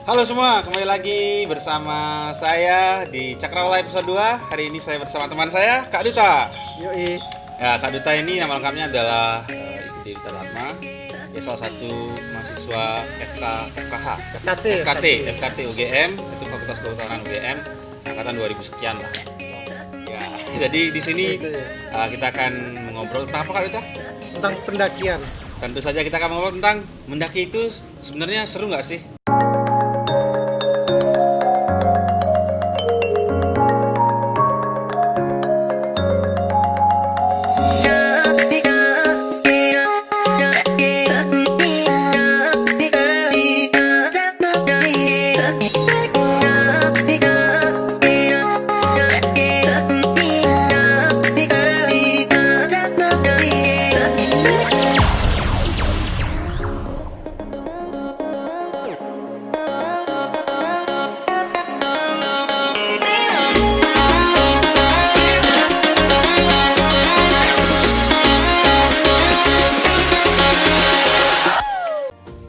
Halo semua, kembali lagi bersama saya di Cakrawala episode 2. Hari ini saya bersama teman saya, Kak Duta. Yoi. Ya, Kak Duta ini nama lengkapnya adalah Ibu Duta Ratma. Dia salah satu mahasiswa FKH, FKT UGM, itu Fakultas Kehutanan UGM, angkatan 2000 sekian lah. Ya, jadi di sini kita akan mengobrol tentang apa, Kak Duta? Tentang pendakian. Tentu saja kita akan mengobrol tentang mendaki itu sebenarnya seru nggak sih?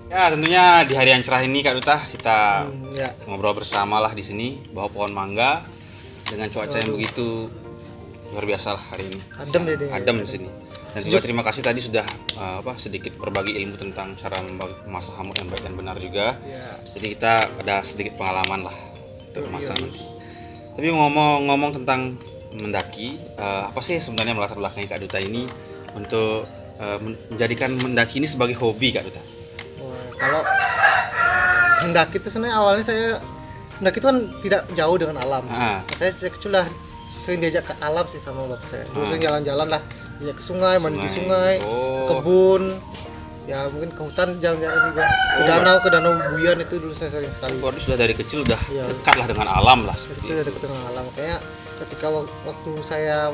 Ya, tentunya di hari yang cerah ini Kak Duta kita ngobrol bersama lah di sini bawah pohon mangga dengan cuaca yang begitu luar biasa lah hari ini. Adem di sini. Dan juga terima kasih tadi sudah sedikit berbagi ilmu tentang cara memasak hamur yang baik dan benar juga. Jadi kita ada sedikit pengalaman lah untuk memasak nanti. Tapi ngomong tentang mendaki, apa sih sebenarnya melatar belakangnya Kak Duta ini untuk menjadikan mendaki ini sebagai hobi Kak Duta? Kalau mendaki itu sebenarnya awalnya saya mendaki itu kan tidak jauh dengan alam. Saya sejak kecil lah sering diajak ke alam sih sama bapak saya. Dulu sering jalan-jalan lah, diajak ke sungai, mandi di sungai, kebun, ya mungkin ke hutan jalan-jalan juga. Ke danau Buyan itu dulu saya sering sekali. Waduh, sudah dari kecil udah dekat lah dengan alam lah. Kecil udah dekat dengan alam. Kayak ketika waktu saya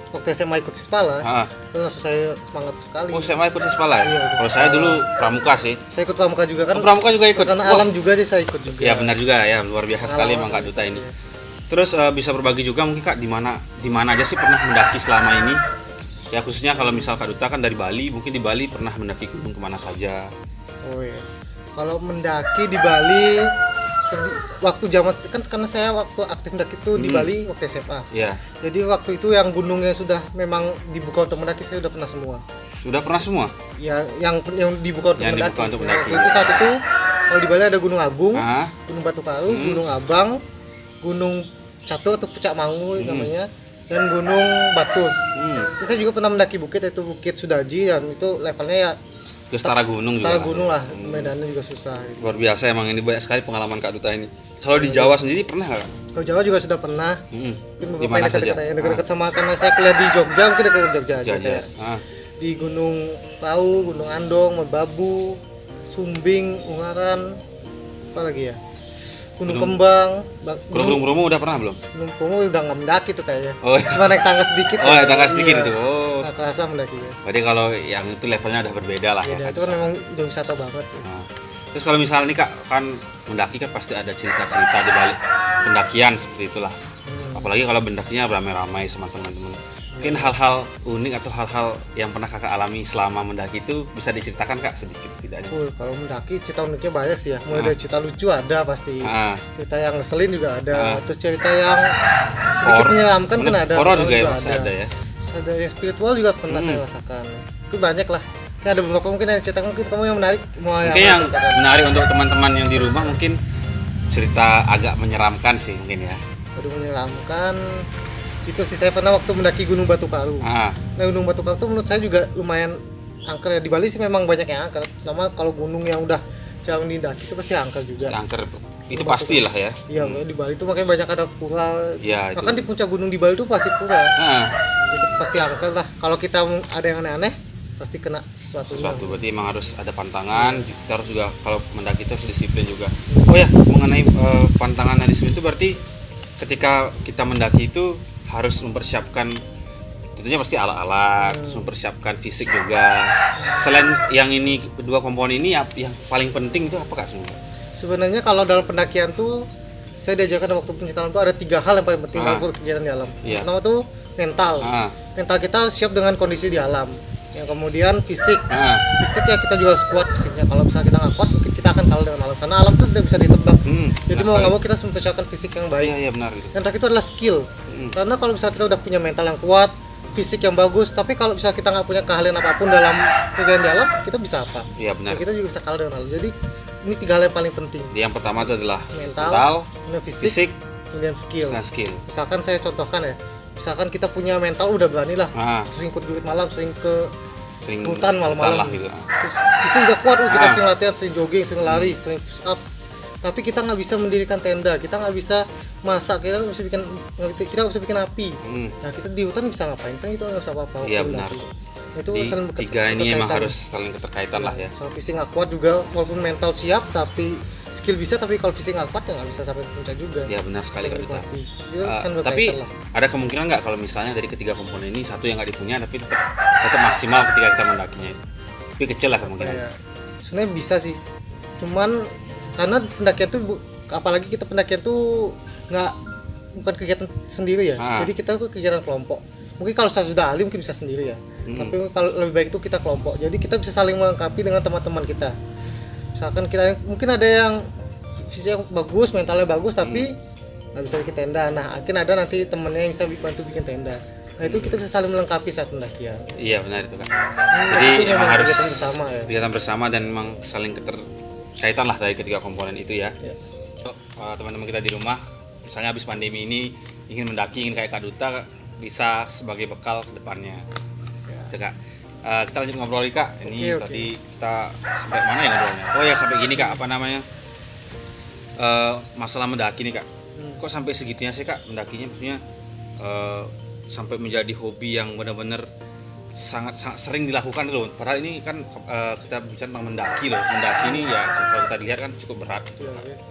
waktu SMA ikut Sispala, itu langsung saya semangat sekali. Oh, SMA ikut Sispala ya? Iya, kalau saya dulu pramuka sih. Saya ikut pramuka juga kan. Pramuka juga ikut. Karena alam juga sih saya ikut juga. Ya benar juga ya, luar biasa sekali emang Kak Duta ini. Terus bisa berbagi juga mungkin Kak di mana aja sih pernah mendaki selama ini? Ya khususnya kalau misal Kak Duta kan dari Bali, mungkin di Bali pernah mendaki gunung kemana saja? Oh iya. Kalau mendaki di Bali waktu zaman kan karena saya waktu aktif mendaki itu di Bali waktu SMA. Iya. Jadi waktu itu yang gunungnya sudah memang dibuka untuk mendaki saya udah pernah semua. Sudah pernah semua? Ya yang dibuka untuk mendaki. Dibuka untuk mendaki. Itu saat itu kalau di Bali ada Gunung Agung, Gunung Batu Karu, Gunung Abang, Gunung Catur atau Pucak Mangu namanya, dan Gunung Batu. Terus saya juga pernah mendaki bukit yaitu Bukit Sudaji dan itu levelnya ya setara gunung lah, medannya juga susah. Luar biasa emang ini banyak sekali pengalaman Kak Duta ini. Kalau di Jawa sendiri pernah nggak? Kalau Jawa juga sudah pernah. Di mana saja? Dekat-dekat sama karena saya kuliah di Jogja, mungkin dekat Jogja aja. Di Gunung Pau, Gunung Andong, Merbabu, Sumbing, Ungaran, apa lagi ya? Gunung Kembang. Gunung Bromo udah pernah belum? Gunung Bromo udah nggak mendaki tuh kayaknya. Oh, cuma naik tangga sedikit. Oh, naik tangga sedikit itu. Oh. Nggak kerasa mendaki ya. Berarti kalau yang itu levelnya udah berbeda lah ya. Itu kan memang udah wisata banget. Terus kalau misalnya nih Kak, kan mendaki kan pasti ada cerita-cerita di balik pendakian seperti itulah. Apalagi kalau mendakinya ramai-ramai sama teman-teman. Mungkin hal-hal unik atau hal-hal yang pernah Kakak alami selama mendaki itu bisa diceritakan Kak sedikit tidaknya? Kalau mendaki cerita uniknya banyak sih ya. Mulai dari cerita lucu ada pasti. Cerita yang ngeselin juga ada. Terus cerita yang sedikit menyeramkan kan ada. Horor juga ya pasti ada ya. Ada yang spiritual juga pernah saya rasakan. Itu banyak lah. Kan ada beberapa mungkin yang ceritakan, mungkin kamu yang menarik. Mungkin yang menarik untuk teman-teman yang di rumah mungkin cerita agak menyeramkan sih mungkin ya. Aduh, menyeramkan. Itu sih saya pernah waktu mendaki Gunung Batu Karu. Nah, Gunung Batu Karu itu menurut saya juga lumayan angker ya. Di Bali sih memang banyak yang angker. Sama kalau gunung yang udah jarang didaki itu pasti angker juga. Angker itu pastilah ya. Iya, di Bali itu makanya banyak ada pura. Ya, bahkan di puncak gunung di Bali itu pasti pura. Itu pasti angker lah. Kalau kita ada yang aneh-aneh pasti kena sesuatu. Berarti emang harus ada pantangan. Kita harus juga kalau mendaki itu harus disiplin juga. Oh ya, mengenai pantangan dan disiplin itu berarti ketika kita mendaki itu harus mempersiapkan tentunya pasti alat-alat, mempersiapkan fisik juga. Selain yang ini kedua komponen ini yang paling penting itu apa Kak sebenarnya? Sebenarnya kalau dalam pendakian tuh saya diajarkan waktu penciptaan tuh ada 3 hal yang paling penting dalam kegiatan di alam. Pertama tuh mental. Mental kita siap dengan kondisi di alam. Yang kemudian fisik. Fisik ya kita juga harus kuat fisiknya. Kalau misalnya kita nggak kuat, mungkin kita kita akan kalah dengan alam karena alam tuh tidak bisa ditebak. Jadi mau nggak mau kita harus mempersiapkan fisik yang baik. Iya benar gitu. Yang terakhir itu adalah skill. Karena kalau misalnya kita udah punya mental yang kuat, fisik yang bagus, tapi kalau misalnya kita nggak punya keahlian apapun dalam kegiatan di alam, kita bisa apa? Iya benar. Kita juga bisa kalah dengan alam. Jadi ini 3 hal yang paling penting. Yang pertama itu adalah mental fisik, dan skill. skill. Misalkan saya contohkan ya, misalkan kita punya mental udah berani lah, sering ikut duit malam, sering ke hutan malam-malam gitu. Terus fisik udah kuat, kita sering latihan, sering jogging, sering lari, sering push up. Tapi kita nggak bisa mendirikan tenda, kita nggak bisa masak, kita nggak bisa bikin api. Nah kita di hutan bisa ngapain? Kan itu nggak bisa apa-apa. Iya benar. Itu tiga ini emang harus saling keterkaitan lah ya. Soal fisik nggak kuat juga, walaupun mental siap tapi skill bisa, tapi kalau fisik nggak kuat ya nggak bisa sampai puncak juga. Iya benar sekali Kak Duta. Tapi ada kemungkinan nggak kalau misalnya dari ketiga komponen ini satu yang nggak dipunya tapi tetap maksimal ketika kita mendakinya itu? Tapi kecil lah kemungkinan. Sebenarnya bisa sih, cuman karena pendakian tuh apalagi kita pendakian tuh bukan kegiatan sendiri ya. Jadi kita tuh kegiatan kelompok. Mungkin kalau saya sudah ahli mungkin bisa sendiri ya. Tapi kalau lebih baik itu kita kelompok. Jadi kita bisa saling melengkapi dengan teman-teman kita. Misalkan kita mungkin ada yang fisiknya bagus, mentalnya bagus tapi nggak bisa bikin tenda. Nah, mungkin ada nanti temennya yang bisa bantu bikin tenda. Nah, itu kita bisa saling melengkapi saat pendakian. Iya, benar itu kan. Jadi memang harus kegiatan bersama dan memang saling keterkaitan lah dari ketiga komponen itu ya. Teman-teman kita di rumah, misalnya habis pandemi ini ingin mendaki, ingin kayak Kak Duta, bisa sebagai bekal ke depannya. Itu Kak. Kita lanjut ngobrol nih Kak. Ini tadi kita sampai mana ya ngobrolnya? Oh ya sampai gini Kak, apa namanya? Masalah mendaki nih Kak. Kok sampai segitunya sih Kak mendakinya? Maksudnya sampai menjadi hobi yang benar-benar sangat sering dilakukan loh. Padahal ini kan kita bicara tentang mendaki loh. Mendaki ini ya kalau kita lihat kan cukup berat.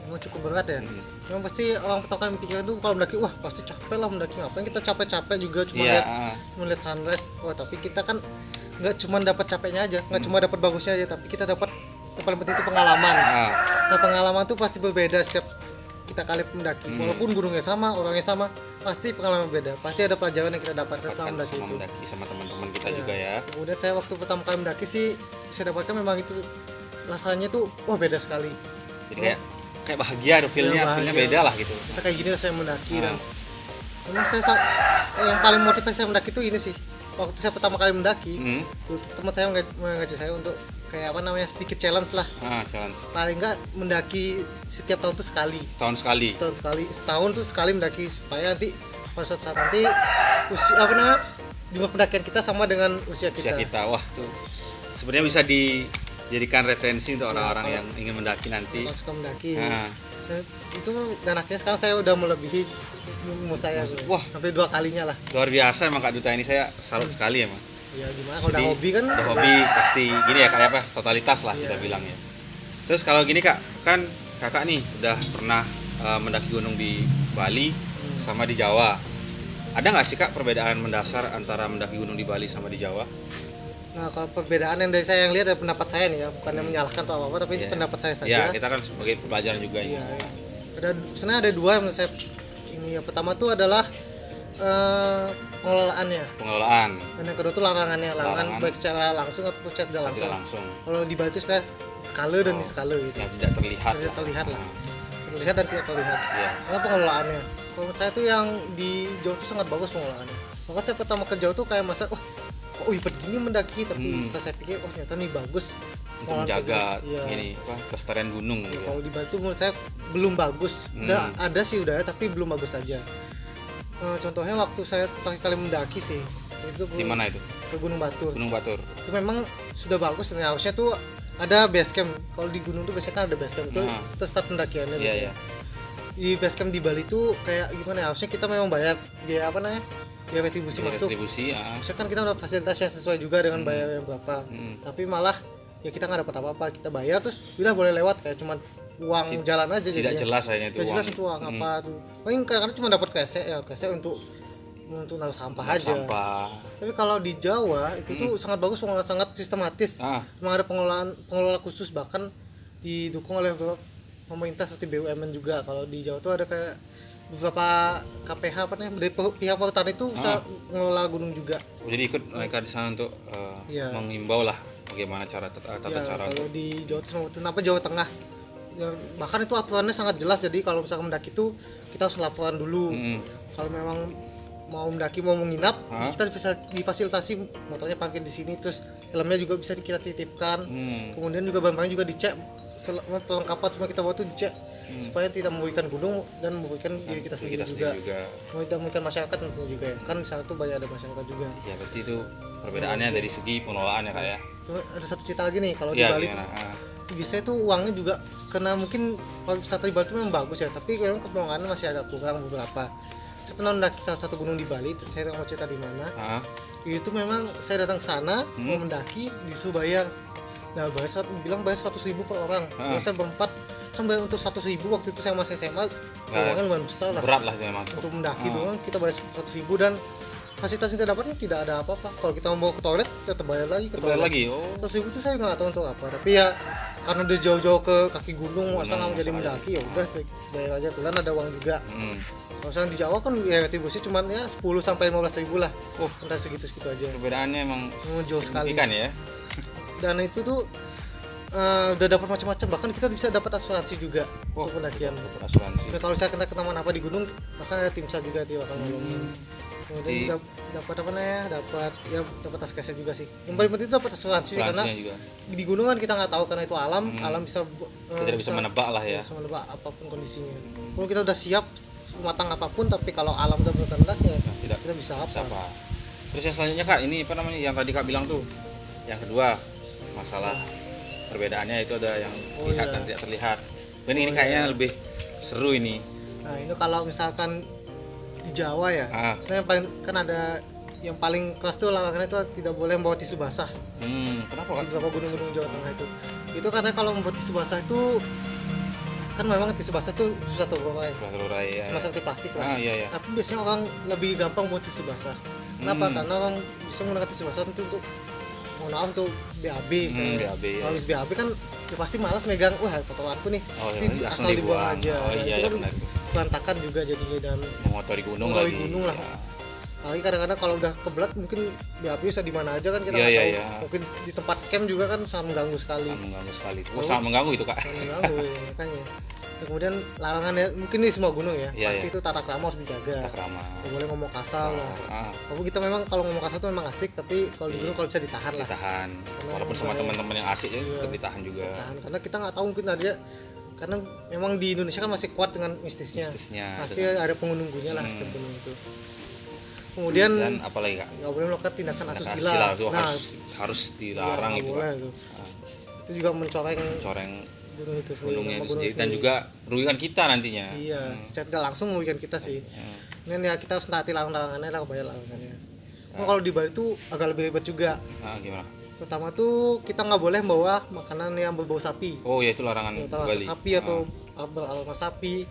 Memang cukup berat ya. Memang pasti orang pertama kali mikirnya tuh kalau mendaki, wah pasti capek lah mendaki. Ngapain kita capek-capek juga cuma lihat sunrise. Oh tapi kita kan nggak cuma dapat capeknya aja, nggak cuma dapat bagusnya aja, tapi kita dapat yang paling penting itu pengalaman. Nah pengalaman tuh pasti berbeda setiap kita kali mendaki. Walaupun gunungnya sama, orangnya sama, pasti pengalaman beda. Pasti ada pelajaran yang kita dapatkan selama mendaki sama teman-teman kita juga ya. Kemudian saya waktu pertama kali mendaki sih saya dapatkan memang itu rasanya tuh wah beda sekali. Jadi kayak bahagia, feelnya beda lah gitu. Kita kayak gini saya mendaki dan memang yang paling motivasi saya mendaki itu ini sih. Waktu saya pertama kali mendaki, teman saya mengajak saya untuk kayak apa namanya sedikit challenge lah. Challenge. Paling enggak mendaki setiap tahun tuh sekali. Setahun tuh sekali mendaki supaya nanti pada suatu saat nanti jumlah pendakian kita sama dengan usia kita. Wah tuh sebenarnya bisa dijadikan referensi untuk orang-orang yang ingin mendaki nanti. Kalau suka mendaki. Dan akhirnya sekarang saya udah melebihi umur saya. Wah, sampai 2 kalinya lah. Luar biasa emang Kak Duta ini, saya salut sekali emang. Ya gimana kalau udah hobi kan? Udah hobi pasti gini ya kayak apa? Totalitas lah kita bilang ya. Terus kalau gini Kak, kan Kakak nih udah pernah mendaki gunung di Bali sama di Jawa. Ada nggak sih Kak perbedaan mendasar antara mendaki gunung di Bali sama di Jawa? Nah kalau perbedaan yang dari saya yang lihat ya pendapat saya nih ya, bukan yang menyalahkan atau apa-apa, tapi pendapat saya saja. Ya kita kan sebagai pelajaran juga ya. Sebenarnya ada 2 yang menurut saya. Ini yang pertama tuh adalah pengelolaannya. Dan yang kedua tuh larangannya, baik secara langsung atau secara tidak langsung. Kalau di Bali itu saya skala dan diskala gitu. Ya tidak terlihat. Terlihat dan tidak terlihat. Karena pengelolaannya. Kalau saya tuh yang di Jawa tuh sangat bagus pengelolaannya. Maka saya pertama ke Jawa tuh kayak masa kok hebat gini mendaki, tapi setelah saya pikir ternyata nih bagus untuk menjaga kelestarian gunung gitu. Kalau di Bali tuh menurut saya belum bagus. Ada sih udah tapi belum bagus aja. Contohnya waktu saya terakhir kali mendaki sih itu di mana itu? Ke Gunung Batur. Itu memang sudah bagus dan harusnya tuh ada base camp. Kalau di gunung tuh biasanya kan ada base camp itu start pendakiannya biasanya. Di base camp di Bali tuh kayak gimana ya? Harusnya kita memang bayar biaya apa namanya? Biaya retribusi masuk. Harusnya kan kita dapat fasilitas yang sesuai juga dengan bayar yang berapa. Tapi malah ya kita nggak dapat apa-apa, kita bayar terus udah boleh lewat kayak cuman uang jalan aja. Tidak jelas kayaknya itu. Tidak jelas itu uang apa tuh. Paling kadang-kadang cuma dapat kresek untuk naruh sampah aja. Tapi kalau di Jawa itu tuh sangat bagus, pengelolaan sangat sistematis. Memang ada pengelola khusus, bahkan didukung oleh beberapa pemerintah seperti BUMN juga. Kalau di Jawa tuh ada kayak beberapa KPH dari pihak perhutani itu bisa mengelola gunung juga. Jadi ikut mereka di sana untuk mengimbau lah bagaimana cara tata ya, cara kalau di Jawa kenapa Jawa Tengah ya, bahkan itu aturannya sangat jelas. Jadi kalau misalkan mendaki itu kita harus laporan dulu. Kalau memang mau mendaki mau menginap, kita bisa difasilitasi motornya parkir di sini, terus helmnya juga bisa kita titipkan. Kemudian juga barang-barang juga dicek, perlengkapan semua kita bawa itu dicek supaya tidak merugikan gunung dan merugikan diri kita sendiri juga. Tidak merugikan masyarakat tentunya juga ya. Kan di sana tuh banyak ada masyarakat juga. Ya berarti itu perbedaannya dari segi pengelolaannya Kak ya. Cuma ada satu cerita lagi nih kalau di Bali tuh biasanya tuh uangnya juga karena mungkin kalau wisata di Bali itu memang bagus ya, tapi memang kepentingannya masih agak kurang beberapa. Saya pernah mendaki salah satu gunung di Bali, saya nggak mau cerita di mana. Itu memang saya datang ke sana mau mendaki disuruh bayar. Nah bilang bayar 100.000 per orang. Saya berempat kan bayar untuk 100.000 waktu itu saya masih SMA. Uangnya lumayan besar lah. Berat lah memang. Untuk mendaki doang kita bayar 100.000 dan fasilitas yang kita dapatnya tidak ada apa-apa. Kalau kita mau ke toilet tetap bayar lagi. Bayar lagi. 100.000 itu saya nggak tahu untuk apa. Tapi ya karena udah jauh-jauh ke kaki gunung, masa nggak mau jadi mendaki ya udah bayar aja. Kemudian ada uang juga. Kalau misalnya di Jawa kan ya retribusi cuma ya 10 sampai 15.000 lah. Udah segitu-segitu aja. Perbedaannya emang jauh sekali ya. Dan itu tuh udah dapat macam-macam, bahkan kita bisa dapat asuransi juga untuk pendakian. Asuransi. Nah, kalau misalnya kita ketemu apa di gunung, bahkan ada tim SAR juga dia akan nolongin. Kemudian dapat apa namanya? Dapat tas keset juga sih. Yang paling penting itu dapat asuransi karena juga. Di gunung kan kita nggak tahu karena itu alam bisa kita bisa menebak lah ya. Bisa menebak apapun kondisinya. Kalau kita udah siap sematang apapun, tapi kalau alam udah berkehendak ya kita bisa apa. Terus yang selanjutnya Kak, ini apa namanya yang tadi Kak bilang tuh, yang kedua masalah perbedaannya itu ada yang terlihat dan tidak terlihat. Ini kayaknya lebih seru ini. Nah ini kalau misalkan di Jawa ya, sebenarnya paling kan ada yang paling keras tuh larangannya itu tidak boleh membawa tisu basah. Kenapa Kak? Di beberapa gunung-gunung Jawa Tengah itu katanya kalau membawa tisu basah itu kan memang tisu basah tuh susah terurai. Semacam plastik lah. Tapi biasanya orang lebih gampang membawa tisu basah. Kenapa? Karena orang bisa menggunakan tisu basah itu untuk untuk BAB saya. Kalau habis BAB kan ya pasti malas megang, kotoranku nih. Pasti asal dibuang aja. Itu kan berantakan juga jadinya dan mengotori gunung lah. Apalagi kadang-kadang kalau udah kebelat mungkin BAB bisa di mana aja kan kita nggak tahu. Mungkin di tempat camp juga kan sangat mengganggu sekali. Sangat mengganggu itu Kak. Sangat mengganggu makanya. Kemudian larangannya mungkin di semua gunung ya, pasti itu tata krama harus dijaga. Nggak boleh ngomong kasar lah. Walaupun kita memang kalau ngomong kasar itu memang asik, tapi kalau di gunung kalau bisa ditahan lah. Walaupun sama teman-teman yang asik ya tetap ditahan juga. Karena kita nggak tahu mungkin aja, karena memang di Indonesia kan masih kuat dengan mistisnya. Pasti ada pengunjungnya lah setiap gunung itu. Kemudian apalagi Kak? Nggak boleh melakukan tindakan asusila. Harus dilarang itu Kak. Itu juga mencoreng gunungnya itu sendiri dan juga merugikan kita nantinya. Iya, secara tidak langsung merugikan kita sih. Ini ya kita harus taati larangannya lah, bayar larangannya. Kalau di Bali itu agak lebih hebat juga. Gimana? Pertama tuh kita nggak boleh bawa makanan yang berbau sapi. Ya itu larangan Bali. Sapi atau beraroma sapi.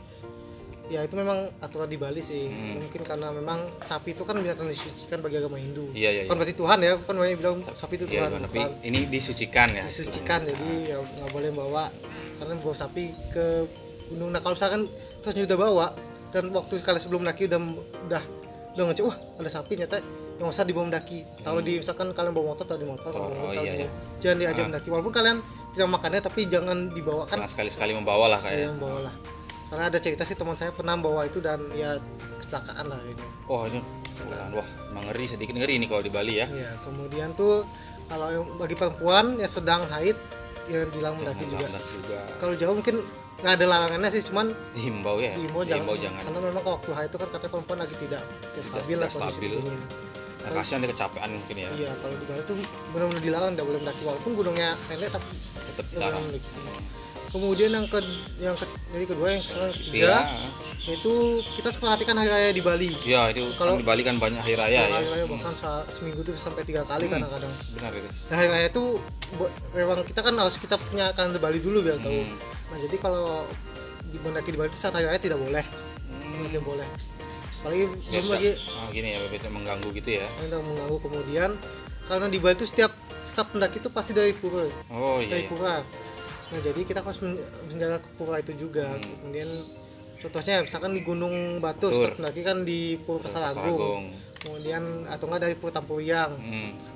Ya itu memang aturan di Bali sih. Mungkin karena memang sapi itu kan binatang disucikan bagi agama Hindu. Iya. Kan berarti Tuhan ya, kan banyak bilang sapi itu Tuhan. Tapi ini disucikan ya. Disucikan, jadi ya nggak boleh bawa karena bawa sapi ke gunung. Nah kalau misalkan terus udah bawa dan waktu kali sebelum mendaki udah ngecek, ada sapi nyata, nggak usah dibawa mendaki. Tahu di misalkan kalian bawa motor atau di motor, jangan diajak mendaki. Walaupun kalian tidak makannya, tapi jangan dibawa kan. Sekali-sekali membawa lah kayak. Membawa lah. Karena ada cerita sih teman saya pernah bawa itu dan ya kecelakaan lah ini. Ini emang sedikit ngeri nih kalau di Bali ya. Iya, kemudian tuh kalau yang bagi perempuan yang sedang haid ya dilarang mendaki juga. Kalau jauh mungkin nggak ada larangannya sih, cuman dihimbau jangan. Karena memang waktu haid itu kan katanya perempuan lagi tidak stabil lah kondisi tubuhnya. Kasihan dia kecapean mungkin ya. Iya, kalau di Bali tuh benar-benar dilarang, nggak boleh mendaki walaupun gunungnya pendek tapi tetap dilarang. Kemudian yang kedua yang ketiga itu kita perhatikan hari raya di Bali. Iya, itu kalau di Bali kan banyak hari raya ya. Hari raya bahkan seminggu tuh sampai 3 kali kadang-kadang. Benar itu. Nah, hari raya itu memang kita kan harus kita punya kalender Bali dulu biar tahu. Nah, jadi kalau di mendaki di Bali itu saat hari raya tidak boleh. Tidak boleh. Apalagi belum lagi gini ya, betul mengganggu gitu ya. Tidak mengganggu. Kemudian karena di Bali itu setiap start pendaki itu pasti dari pura. Dari pura. Nah jadi kita harus menjaga pura itu juga. Kemudian contohnya misalkan di Gunung Batur, start mendaki kan di Purwo Pasaragung. Kemudian atau enggak dari Purwo Tampuyang.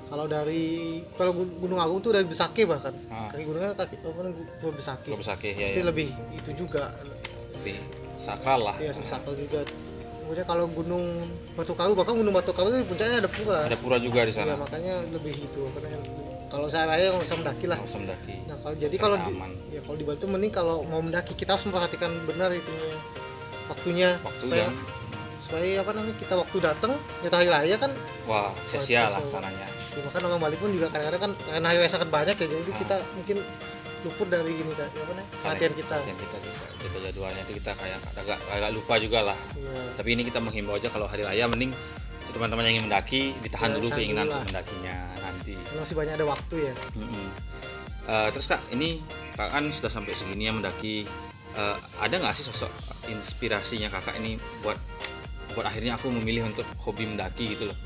Kalau Gunung Agung tuh dari Besaki bahkan. Kaki gunungnya Purwo Besaki. Ya, pasti lebih itu juga. Lebih sakral lah. Iya, sakral juga. Kemudian kalau Gunung Batu Karu, bahkan Gunung Batu Karu itu puncaknya ada pura. Ada pura juga di sana. Ya, makanya lebih itu. Kalau saya raya nggak usah mendaki lah. Nah, kalau di Bali itu mending kalau mau mendaki kita harus memperhatikan benar itunya waktunya supaya kita waktu datang nyata hari raya kan sia-sia lah sananya. Ya, bahkan orang Bali pun juga kadang-kadang kan karena hari raya sangat banyak ya, jadi kita mungkin luput dari gini kan perhatian kita kita jadwalnya itu kita kayak agak lupa juga lah. Tapi ini kita menghimbau aja kalau hari raya mending teman-teman yang ingin mendaki ditahan dulu keinginan untuk mendakinya nanti. Masih banyak ada waktu ya. Terus Kak, ini Kak kan sudah sampai segini ya mendaki. Ada nggak sih sosok inspirasinya Kakak ini buat akhirnya aku memilih untuk hobi mendaki gitu loh?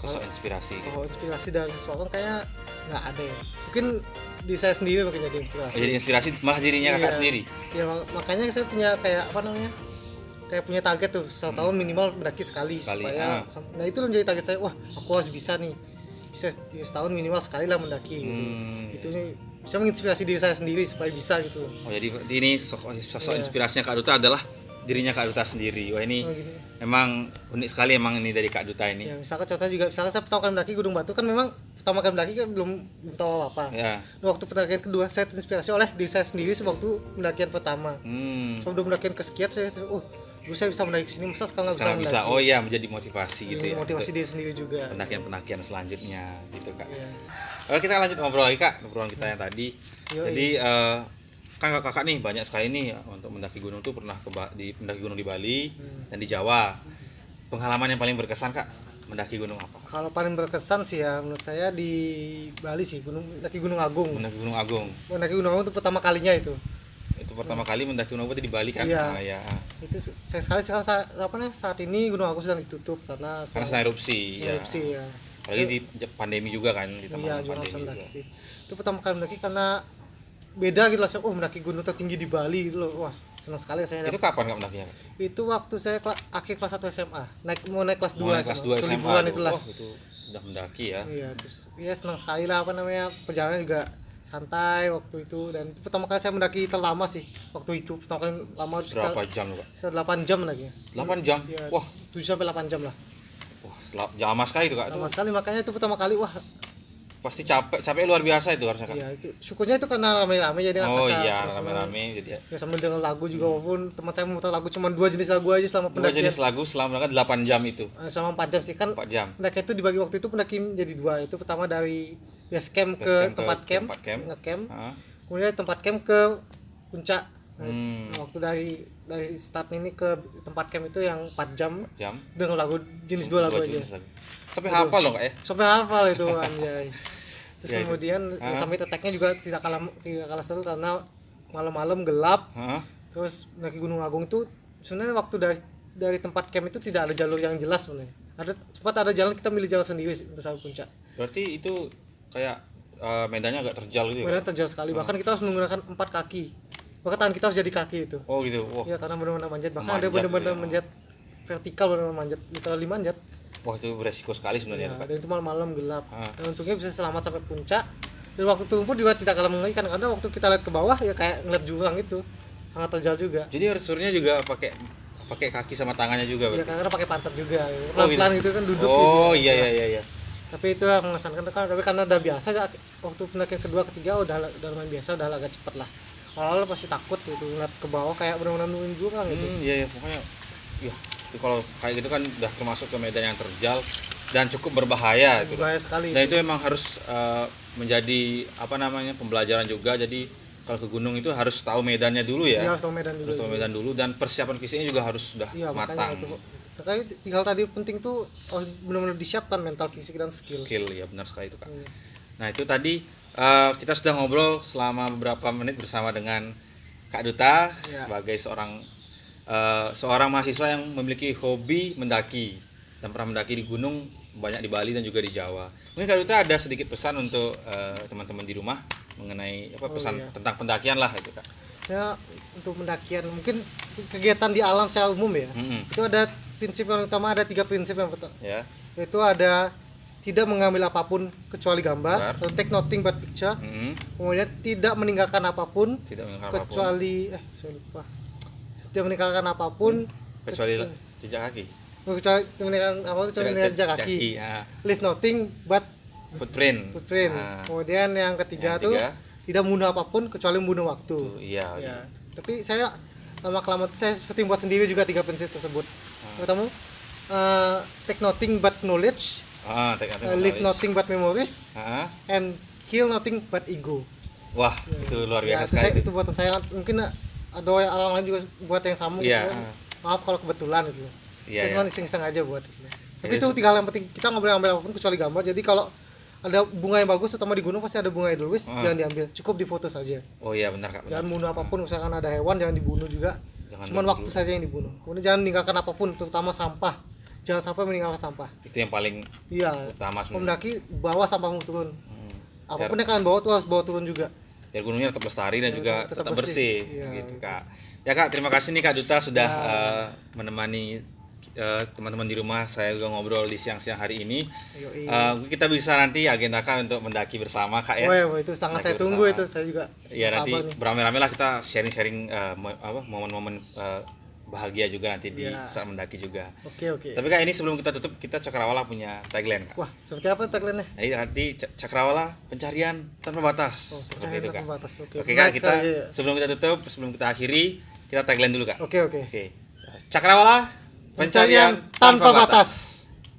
Sosok inspirasi. Kalau inspirasi dari seseorang kayak nggak ada ya. Mungkin di saya sendiri mungkin jadi inspirasi. Jadi inspirasi malah dirinya Kakak sendiri. Ya makanya saya punya kayak punya target tuh setahun minimal mendaki sekali. Supaya nah itu menjadi target saya, wah aku harus bisa setahun minimal sekali lah mendaki gitu. Itu bisa menginspirasi diri saya sendiri supaya bisa gitu. Jadi ini sosok inspirasinya Kak Duta adalah dirinya Kak Duta sendiri. Wah ini emang unik sekali emang ini dari Kak Duta ini. Ya, misalkan contohnya saya pertama kali mendaki Gunung Batu kan memang pertama kali mendaki kan belum tahu apa. Ya. Waktu pendakian kedua saya terinspirasi oleh diri saya sendiri sewaktu pendakian pertama. Sebelum pendakian kesekian saya saya bisa mendaki ke sini, masa sekarang nggak bisa mendaki? Oh iya, menjadi motivasi gitu ya. Motivasi diri sendiri juga. Pendakian selanjutnya gitu Kak. Oke, kita lanjut ngobrol lagi Kak, obrolan kita yang tadi. Jadi kan kakak nih banyak sekali nih untuk mendaki gunung tuh pernah mendaki gunung di Bali dan di Jawa. Pengalaman yang paling berkesan Kak, mendaki gunung apa? Kalau paling berkesan sih ya menurut saya di Bali sih, mendaki Gunung Agung. Mendaki Gunung Agung. Mendaki Gunung Agung itu pertama kalinya itu. Itu pertama kali mendaki Gunung Agung di Bali kan? Iya. Itu sayang sekali saat ini Gunung Agung sedang ditutup karena sedang erupsi. Erupsi ya. Apalagi di pandemi juga kan di tempat pandemi juga. Sih. Itu pertama kali mendaki karena beda gitu lah, mendaki gunung tertinggi di Bali gitu loh. Wah, senang sekali saya. Itu kapan Kak mendakinya? Itu waktu saya akhir kelas 1 SMA. Mau naik kelas 2 kelas 2 SMA. Liburan itulah. Itu udah mendaki ya. Iya, terus senang sekali lah perjalanan juga santai waktu itu, dan itu pertama kali saya mendaki terlama sih waktu itu. Pertama kali lama. Berapa jam Kak? 8 jam lagi. 8 jam? Ya, wah, 7 sampai 8 jam lah. Wah, lama sekali itu Kak. Lama sekali, makanya itu pertama kali pasti capek luar biasa itu harusnya Kak. Iya, itu syukurnya itu karena rame-rame jadi rame-rame jadi ya sambil dengar lagu juga, walaupun teman saya memutar lagu cuma 2 jenis lagu aja selama pendakian. 2 jenis lagu selama 8 jam itu. Selama 4 jam sih kan. 4 jam. Pendaki itu dibagi waktu itu pendaki jadi 2. Itu pertama dari base camp ke tempat camp. Nge-camp. Kemudian tempat camp ke puncak. Waktu dari start ini ke tempat camp itu yang 4 jam. Dengan lagu jenis 2 lagu aja. Sampai hafal loh Kak ya? Sampai hafal itu anjay. Terus kemudian sampai teteknya juga tidak kalah seru karena malam-malam gelap. Terus mendaki Gunung Agung itu sebenarnya waktu dari tempat camp itu tidak ada jalur yang jelas sebenarnya. Sempat ada jalan, kita milih jalan sendiri untuk sampai puncak. Berarti itu kayak medannya agak terjal gitu ya? Medannya terjal sekali, bahkan kita harus menggunakan 4 kaki. Bahkan tangan kita harus jadi kaki itu. Oh gitu. Iya, karena benar-benar manjat. Bahkan ada benar-benar manjat vertikal, benar-benar manjat, literally manjat. Wah, itu beresiko sekali sebenarnya. Ya, dan itu malam-malam gelap. Dan untungnya bisa selamat sampai puncak. Dan waktu turun juga tidak kalah mengerikan, karena waktu kita lihat ke bawah ya kayak ngeliat jurang itu. Sangat terjal juga. Jadi harus turunnya juga pakai kaki sama tangannya juga berarti? Iya, karena pakai pantat juga. Pelan-pelan gitu kan duduk gitu. Iya. Tapi itulah mengesankan, tapi karena udah biasa waktu pendakian kedua ketiga udah lumayan biasa, udah agak cepat lah. Awal-awal pasti takut gitu ngeliat ke bawah kayak benar-benar nungguin jurang gitu. Iya, pokoknya itu kalau kayak gitu kan udah termasuk ke medan yang terjal dan cukup berbahaya itu. Berbahaya sekali. Dan itu emang harus menjadi pembelajaran juga. Jadi kalau ke gunung itu harus tahu medannya dulu ya. Iya, harus tahu medan dulu. Dan persiapan fisiknya juga harus sudah matang. Makanya tinggal tadi penting tuh harus benar-benar disiapkan mental, fisik dan skill. Ya benar sekali itu Kak. Nah itu tadi kita sudah ngobrol selama beberapa menit bersama dengan Kak Duta sebagai seorang mahasiswa yang memiliki hobi mendaki dan pernah mendaki di gunung banyak di Bali dan juga di Jawa. Mungkin Kak Duta ada sedikit pesan untuk teman-teman di rumah mengenai pesan tentang pendakian lah itu Kak. Ya, untuk pendakian mungkin kegiatan di alam secara umum ya. Itu ada prinsip yang utama, ada 3 prinsip yang pertama. Ya. Yaitu ada tidak mengambil apapun kecuali gambar, atau take nothing but picture. Kemudian tidak meninggalkan apapun kecuali saya lupa. Tidak meninggalkan apapun kecuali jejak kaki. Kecuali meninggalkan apa? Kecuali jejak kaki. Ya. Leave nothing but footprint. Kemudian yang ketiga tuh tidak membunuh apapun kecuali membunuh waktu. Iya. Tapi saya lama-kelamaan saya seperti buat sendiri juga 3 prinsip tersebut. Pertama, take nothing but knowledge. Leave nothing but memories. And kill nothing but ego. Wah, itu luar biasa sekali. Itu buatan saya. Mungkin ada orang lain juga buat yang sama gitu. Maaf kalau kebetulan gitu. Saya cuma iseng-iseng aja buat gitu. Tapi itu 3 hal yang penting. Kita nggak boleh ambil apapun kecuali gambar. Jadi kalau ada bunga yang bagus, terutama di gunung pasti ada bunga edelweiss, jangan diambil, cukup difoto saja. Oh iya benar Kak. Jangan bunuh apapun, misalkan ada hewan jangan dibunuh juga. Cuman waktu saja yang dibunuh. Kemudian jangan meninggalkan apapun, terutama sampah. Jangan sampai meninggalkan sampah. Itu yang paling utama sebenarnya. Pendaki bawa sampahmu turun. Apapun yang kalian bawa tuh harus bawa turun juga. Biar gunungnya tetap lestari dan juga tetap bersih gitu Kak. Ya Kak, terima kasih nih Kak Duta sudah menemani teman-teman di rumah saya juga ngobrol di siang-siang hari ini. Kita bisa nanti agendakan untuk mendaki bersama Kak ya. Itu sangat saya tunggu itu, saya juga. Ya nanti beramai-ramai lah kita sharing-sharing momen-momen bahagia juga nanti di saat mendaki juga. Oke. Tapi Kak ini sebelum kita tutup, kita Cakrawala punya tagline Kak. Wah, seperti apa tagline-nya? Jadi nanti Cakrawala pencarian tanpa batas. Pencarian tanpa batas. Oke Kak, kita sebelum kita tutup, sebelum kita akhiri, kita tagline dulu Kak. Oke. Cakrawala pencarian tanpa batas.